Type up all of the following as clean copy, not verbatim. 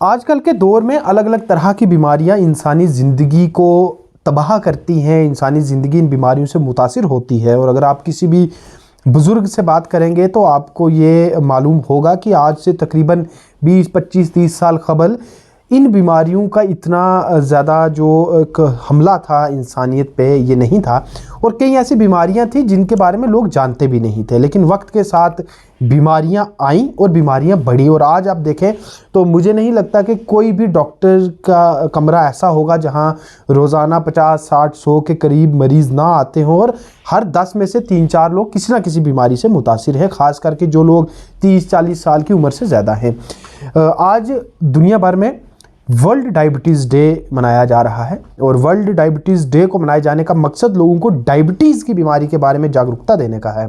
आजकल के दौर में अलग अलग तरह की बीमारियां इंसानी ज़िंदगी को तबाह करती हैं। इंसानी ज़िंदगी इन बीमारियों से मुतासिर होती है। और अगर आप किसी भी बुज़ुर्ग से बात करेंगे तो आपको ये मालूम होगा कि आज से तकरीबन 20, 25, 30 साल कबल इन बीमारियों का इतना ज़्यादा जो एक हमला था इंसानियत पे ये नहीं था। और कई ऐसी बीमारियां थी जिनके बारे में लोग जानते भी नहीं थे, लेकिन वक्त के साथ बीमारियां आईं और बीमारियां बढ़ी। और आज आप देखें तो मुझे नहीं लगता कि कोई भी डॉक्टर का कमरा ऐसा होगा जहां रोज़ाना 50, 60, 100 के करीब मरीज़ ना आते हों। और हर 10 में से 3-4 लोग किसी ना किसी बीमारी से मुतासिर हैं, ख़ास करके जो लोग 30-40 साल की उम्र से ज़्यादा हैं। आज दुनिया भर में वर्ल्ड डायबिटीज़ डे मनाया जा रहा है। और वर्ल्ड डायबिटीज़ डे को मनाए जाने का मकसद लोगों को डायबिटीज़ की बीमारी के बारे में जागरूकता देने का है।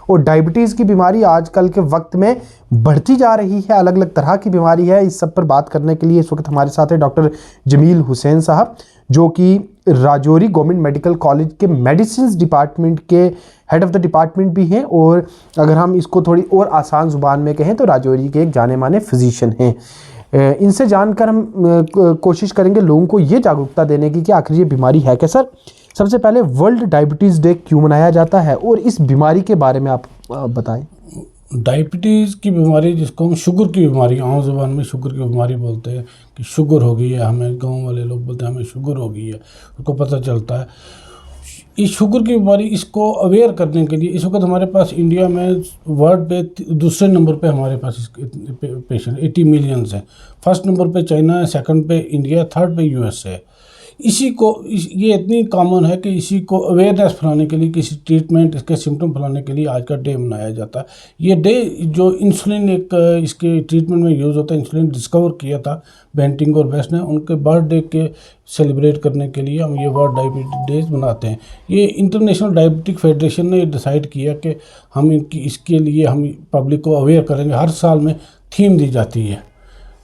और डायबिटीज़ की बीमारी आजकल के वक्त में बढ़ती जा रही है, अलग अलग तरह की बीमारी है। इस सब पर बात करने के लिए इस वक्त हमारे साथ है डॉक्टर जमील हुसैन साहब, जो कि राजौरी गवर्नमेंट मेडिकल कॉलेज के मेडिसिन डिपार्टमेंट के हेड ऑफ़ द डिपार्टमेंट भी हैं। और अगर हम इसको थोड़ी और आसान ज़ुबान में कहें तो राजौरी के एक जाने माने फिजिशियन हैं। इनसे जानकर हम कोशिश करेंगे लोगों को ये जागरूकता देने की कि आखिर ये बीमारी है क्या। सर, सबसे पहले वर्ल्ड डायबिटीज़ डे क्यों मनाया जाता है और इस बीमारी के बारे में आप बताएं। डायबिटीज़ की बीमारी, जिसको हम शुगर की बीमारी, आम ज़ुबान में शुगर की बीमारी बोलते हैं कि शुगर हो गई है, हमें गांव वाले लोग बोलते हैं हमें शुगर हो गई है, उसको पता चलता है। इस शुगर की बीमारी, इसको अवेयर करने के लिए इस वक्त हमारे पास इंडिया में वर्ल्ड पे दूसरे नंबर पे हमारे पास पेशेंट 80 मिलियंस हैं। फर्स्ट नंबर पे चाइना है, सेकंड पे इंडिया, थर्ड पे यूएस है। ये इतनी कॉमन है कि इसी को अवेयरनेस फैलाने के लिए, किसी ट्रीटमेंट, इसके सिम्टम फैलाने के लिए आज का डे मनाया जाता है। ये डे जो इंसुलिन एक इसके ट्रीटमेंट में यूज़ होता है, इंसुलिन डिस्कवर किया था बेंटिंग और बेस्ट ने, उनके बर्थडे के सेलिब्रेट करने के लिए हम ये वर्ल्ड डायबिटीज डेज मनाते हैं। ये इंटरनेशनल डायबिटिक फेडरेशन ने डिसाइड किया कि हम इसके लिए हम पब्लिक को अवेयर करेंगे। हर साल में थीम दी जाती है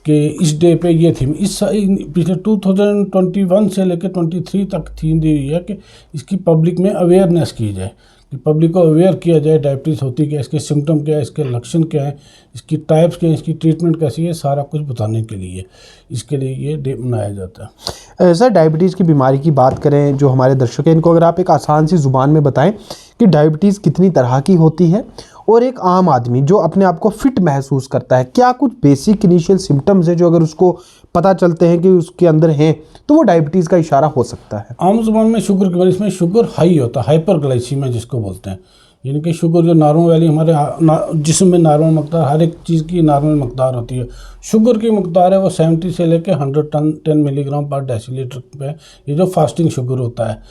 कि इस डे पे ये थीम, पिछले 2021 से लेकर 23 तक थीम दी हुई है कि इसकी पब्लिक में अवेयरनेस की जाए, कि पब्लिक को अवेयर किया जाए डायबिटीज़ होती क्या है, इसके सिम्टम क्या है, इसके लक्षण क्या है, इसकी टाइप्स क्या है, इसकी ट्रीटमेंट कैसी है, सारा कुछ बताने के लिए इसके लिए ये डे मनाया जाता है। सर, डायबिटीज़ की बीमारी की बात करें, जो हमारे दर्शक हैं इनको अगर आप एक आसान सी ज़ुबान में बताएं कि डायबिटीज़ कितनी तरह की होती है और एक आम आदमी जो अपने आप को फिट महसूस करता है, क्या कुछ बेसिक इनिशियल सिम्टम्स है जो अगर उसको पता चलते हैं कि उसके अंदर हैं तो वो डायबिटीज़ का इशारा हो सकता है। आम जुबान में शुगर की वजह, इसमें शुगर हाई होता है, हाइपरग्लाइसीमिया जिसको बोलते हैं, यानी कि शुगर जो नॉर्मल वाली हमारे जिस्म में नॉर्मल मकदार, हर एक चीज़ की नॉर्मल मकदार होती है। शुगर की मकदार है वो 70 से लेकर 110 मिलीग्राम पर डेसीलीटर पे, ये जो फास्टिंग शुगर होता है,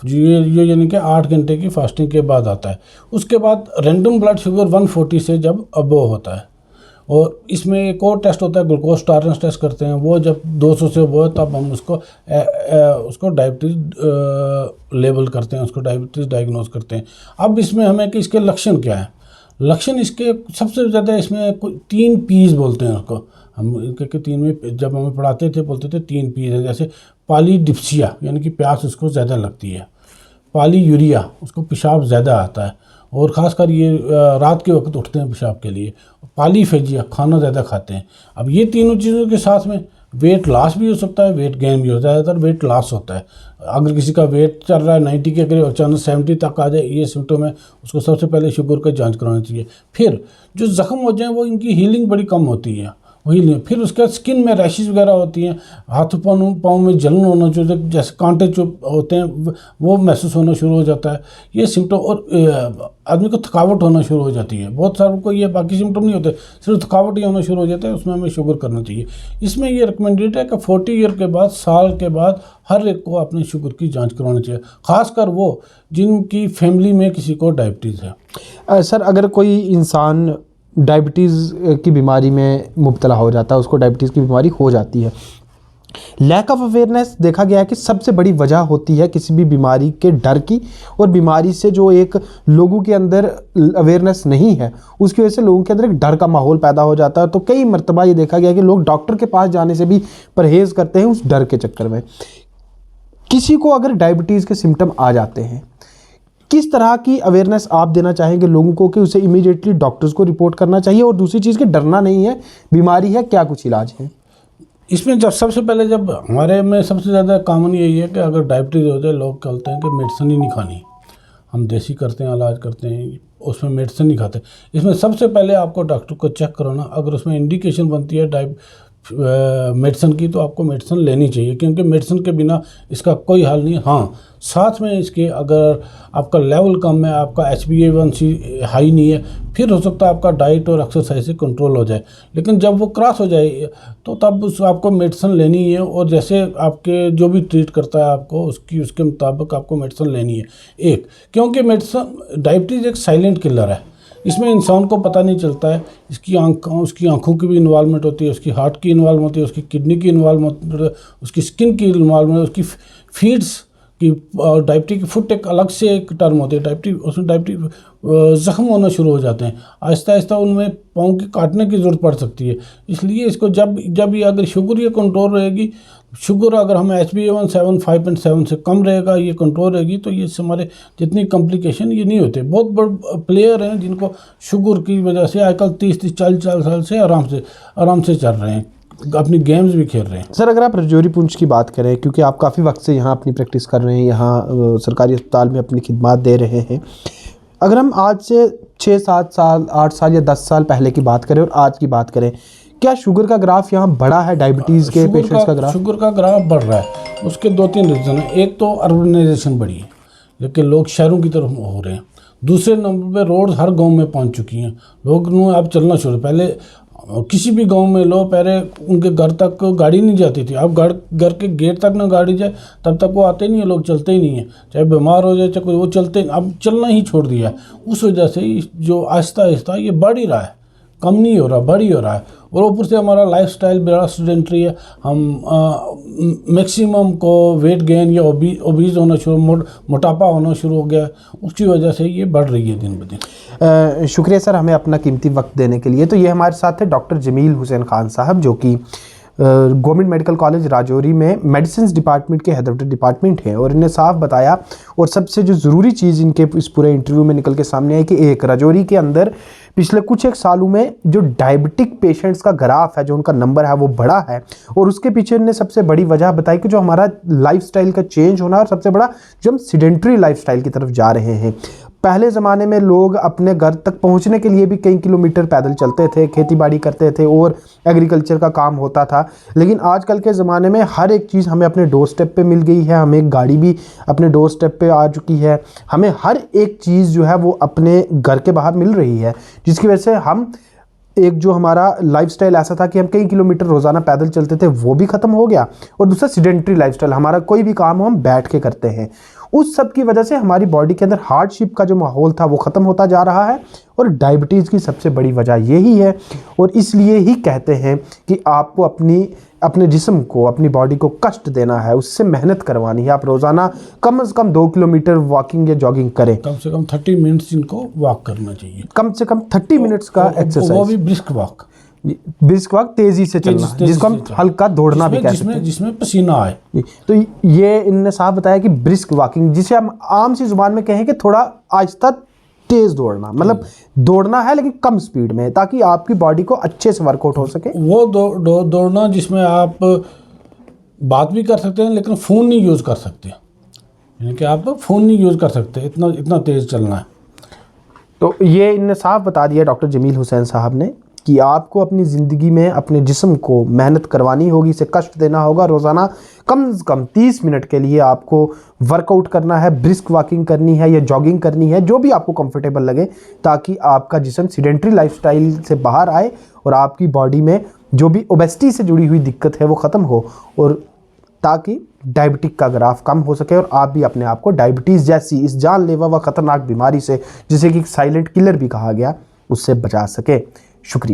ये यानी कि 8 घंटे की फास्टिंग के बाद आता है। उसके बाद रैंडम ब्लड शुगर 140 से जब अबव होता है। और इसमें एक और टेस्ट होता है, ग्लूकोज टॉलरेंस टेस्ट करते हैं, वो जब 200 से वो है तब हम उसको डायबिटीज़ लेबल करते हैं, उसको डायबिटीज़ डायग्नोज करते हैं। अब इसमें हमें कि इसके लक्षण क्या है, लक्षण इसके सबसे ज़्यादा इसमें 3 पीज बोलते हैं उसको हम, क्योंकि 3 में जब हमें पढ़ाते थे बोलते थे 3 पीज है। जैसे पॉलीडिप्सिया यानी कि प्यास उसको ज़्यादा लगती है, पॉलीयूरिया उसको पेशाब ज़्यादा आता है और ख़ासकर ये रात के वक्त उठते हैं पेशाब के लिए, पॉलीफेजिया खाना ज़्यादा खाते हैं। अब ये तीनों चीज़ों के साथ में वेट लॉस भी हो सकता है, वेट गेन भी हो, ज़्यादातर वेट लॉस होता है। अगर किसी का वेट चल रहा है 90 के करीब, अचानक 70 तक आ जाए, ये सिम्टम है, उसको सबसे पहले शुगर का जांच कराना चाहिए। फिर जो ज़ख्म हो जाए वो इनकी हीलिंग बड़ी कम होती है, वही नहीं। फिर उसके बाद स्किन में रैशेस वगैरह होती हैं, हाथों पाँव में जलन होना चाहिए, जैसे कांटे जो होते हैं वो महसूस होना शुरू हो जाता है, ये सिम्टम। और आदमी को थकावट होना शुरू हो जाती है। बहुत सारों को ये बाकी सिम्टम नहीं होते, सिर्फ थकावट ही होना शुरू हो जाता है, उसमें हमें शुगर करना चाहिए। इसमें ये रिकमेंडेड है कि 40 ईयर के बाद, साल के बाद हर एक को अपने शुगर की जाँच करवानी चाहिए, ख़ासकर वो जिनकी फैमिली में किसी को डायबिटीज़ है। सर, अगर कोई इंसान डायबिटीज़ की बीमारी में मुब्तला हो जाता है, उसको डायबिटीज़ की बीमारी हो जाती है, लैक ऑफ अवेयरनेस देखा गया है कि सबसे बड़ी वजह होती है किसी भी बीमारी के डर की। और बीमारी से जो एक लोगों के अंदर अवेयरनेस नहीं है, उसकी वजह से लोगों के अंदर एक डर का माहौल पैदा हो जाता है। तो कई मरतबा ये देखा गया कि लोग डॉक्टर के पास जाने से भी परहेज़ करते हैं उस डर के चक्कर में। किसी को अगर डायबिटीज़ के सिम्टम आ जाते हैं, किस तरह की अवेयरनेस आप देना चाहेंगे लोगों को कि उसे इमीडिएटली डॉक्टर्स को रिपोर्ट करना चाहिए, और दूसरी चीज़ कि डरना नहीं है, बीमारी है, क्या कुछ इलाज है? इसमें जब सबसे पहले जब हमारे में सबसे ज़्यादा कॉमन यही है कि अगर डायबिटीज़ हो जाए लोग कहते हैं कि मेडिसिन ही नहीं खानी, हम देसी करते हैं, इलाज करते हैं, उसमें मेडिसिन नहीं खाते। इसमें सबसे पहले आपको डॉक्टर को चेक कराना, अगर उसमें इंडिकेशन बनती है मेडिसिन की तो आपको मेडिसिन लेनी चाहिए, क्योंकि मेडिसिन के बिना इसका कोई हल नहीं है। हाँ, साथ में इसके अगर आपका लेवल कम है, आपका HbA1c हाई नहीं है, फिर हो सकता है आपका डाइट और एक्सरसाइज से कंट्रोल हो जाए, लेकिन जब वो क्रॉस हो जाए तो तब आपको मेडिसिन लेनी है, और जैसे आपके जो भी ट्रीट करता है आपको उसके मुताबिक आपको मेडिसिन लेनी है। क्योंकि मेडिसिन डायबिटीज़ एक साइलेंट किलर है, इसमें इंसान को पता नहीं चलता है, उसकी आंखों की भी इन्वॉल्वमेंट होती है, उसकी हार्ट की इन्वॉल्वमेंट होती है, उसकी किडनी की इन्वॉल्वमेंट होती है, उसकी स्किन की इन्वॉल्वमेंट, उसकी फीड्स की डायबिटीज की फुट एक अलग से एक टर्म होती है, उसमें डायबिटीज ज़ख्म होना शुरू हो जाते हैं, आहिस्ता आहिस्ता उनमें पाँव की काटने की ज़रूरत पड़ सकती है। इसलिए इसको जब ये अगर शुगर ये कंट्रोल रहेगी, शुगर अगर हमें HbA1c 5.7 से कम रहेगा, ये कंट्रोल रहेगी, तो ये हमारे जितनी कॉम्प्लिकेशन ये नहीं होते। बहुत बड़े प्लेयर हैं जिनको शुगर की वजह से आजकल 30-40 साल से आराम से चल रहे हैं, अपनी गेम्स भी खेल रहे हैं। सर, अगर आप राजौरी पुंछ की बात करें, क्योंकि आप काफ़ी वक्त से यहाँ अपनी प्रैक्टिस कर रहे हैं, यहाँ सरकारी अस्पताल में अपनी खिदमत दे रहे हैं, अगर हम आज से 6-7 साल 8 साल या 10 साल पहले की बात करें और आज की बात करें, क्या शुगर का ग्राफ यहाँ बढ़ा है? डायबिटीज़ के पेशेंट्स का ग्राफ, शुगर का ग्राफ बढ़ रहा है। उसके 2-3 रीज़न हैं। एक तो अर्बनाइजेशन बढ़ी है, लेकिन लोग शहरों की तरफ हो रहे हैं। दूसरे नंबर पे रोड हर गांव में पहुंच चुकी हैं, लोग अब चलना शुरू। पहले किसी भी गांव में लो, पहले उनके घर तक गाड़ी नहीं जाती थी, अब घर के गेट तक ना गाड़ी जाए तब तक वो आते नहीं है, लोग चलते ही नहीं है, चाहे बीमार हो जाए चाहे कोई, वो चलते, अब चलना ही छोड़ दिया है। उस वजह से जो आहिस्ता आहिस्ता ये बढ़ ही रहा है, कम नहीं हो रहा, बढ़ ही हो रहा है। और ऊपर से हमारा लाइफस्टाइल बड़ा सेडेंटरी है, हम मैक्सिमम को वेट गेन या ओबीज होना शुरू, मोटापा होना शुरू हो गया, उसकी वजह से ये बढ़ रही है दिन ब दिन। शुक्रिया सर हमें अपना कीमती वक्त देने के लिए। तो ये हमारे साथ है डॉक्टर जमील हुसैन खान साहब, जो कि गवर्नमेंट मेडिकल कॉलेज राजौरी में मेडिसिन डिपार्टमेंट के हेड ऑफ द डिपार्टमेंट है, और इन्हें साफ बताया, और सबसे जो ज़रूरी चीज़ इनके इस पूरे इंटरव्यू में निकल के सामने आई कि एक राजौरी के अंदर पिछले कुछ एक सालों में जो डायबिटिक पेशेंट्स का ग्राफ है, जो उनका नंबर है वो बढ़ा है, और उसके पीछे इन्होंने सबसे बड़ी वजह बताई कि जो हमारा लाइफस्टाइल का चेंज होना, और सबसे बड़ा जो हम सीडेंटरी लाइफस्टाइल की तरफ जा रहे हैं। पहले ज़माने में लोग अपने घर तक पहुंचने के लिए भी कई किलोमीटर पैदल चलते थे, खेती बाड़ी करते थे और एग्रीकल्चर का काम होता था, लेकिन आजकल के ज़माने में हर एक चीज़ हमें अपने डोर स्टेप पे मिल गई है, हमें एक गाड़ी भी अपने डोर स्टेप पे आ चुकी है, हमें हर एक चीज़ जो है वो अपने घर के बाहर मिल रही है, जिसकी वजह से हम एक जो हमारा लाइफस्टाइल ऐसा था कि हम कई किलोमीटर रोज़ाना पैदल चलते थे, वो भी ख़त्म हो गया। और दूसरा सीडेंटरी लाइफस्टाइल, हमारा कोई भी काम हो हम बैठ के करते हैं, उस सब की वजह से हमारी बॉडी के अंदर हार्डशिप का जो माहौल था वो ख़त्म होता जा रहा है, और डायबिटीज़ की सबसे बड़ी वजह यही है। और इसलिए ही कहते हैं कि आपको अपने जिस्म को, अपनी बॉडी को कष्ट देना है, उससे मेहनत करवानी है। आप रोज़ाना कम से कम 2 किलोमीटर वॉकिंग या जॉगिंग करें, कम से कम 30 मिनट्स इनको वॉक करना चाहिए, कम से कम 30 मिनट्स का एक्सरसाइज, वो भी ब्रिस्क वॉक, तेजी से चलना, जिसको हम हल्का दौड़ना भी कहते हैं, जिसमें पसीना आए। तो ये इनने साफ बताया कि ब्रिस्क वॉकिंग, जिसे हम आम सी जुबान में कहें कि थोड़ा आहिस्ता तेज दौड़ना, मतलब दौड़ना है लेकिन कम स्पीड में, ताकि आपकी बॉडी को अच्छे से वर्कआउट हो सके। वो दौड़ना जिसमें आप बात भी कर सकते हैं लेकिन फ़ोन नहीं यूज़ कर सकते, यानी कि आप फ़ोन नहीं यूज़ कर सकते, इतना तेज़ चलना है। तो ये इनने साफ बता दिया डॉक्टर जमील हुसैन साहब ने कि आपको अपनी ज़िंदगी में अपने जिस्म को मेहनत करवानी होगी, इसे कष्ट देना होगा। रोज़ाना कम से कम 30 मिनट के लिए आपको वर्कआउट करना है, ब्रिस्क वॉकिंग करनी है या जॉगिंग करनी है, जो भी आपको कंफर्टेबल लगे, ताकि आपका जिस्म सीडेंटरी लाइफस्टाइल से बाहर आए और आपकी बॉडी में जो भी ओबेसिटी से जुड़ी हुई दिक्कत है वो ख़त्म हो, और ताकि डायबिटिक का ग्राफ कम हो सके और आप भी अपने आप को डायबिटीज़ जैसी इस जानलेवा व ख़तरनाक बीमारी से, जिसे कि साइलेंट किलर भी कहा गया, उससे बचा सके। शुक्रिया।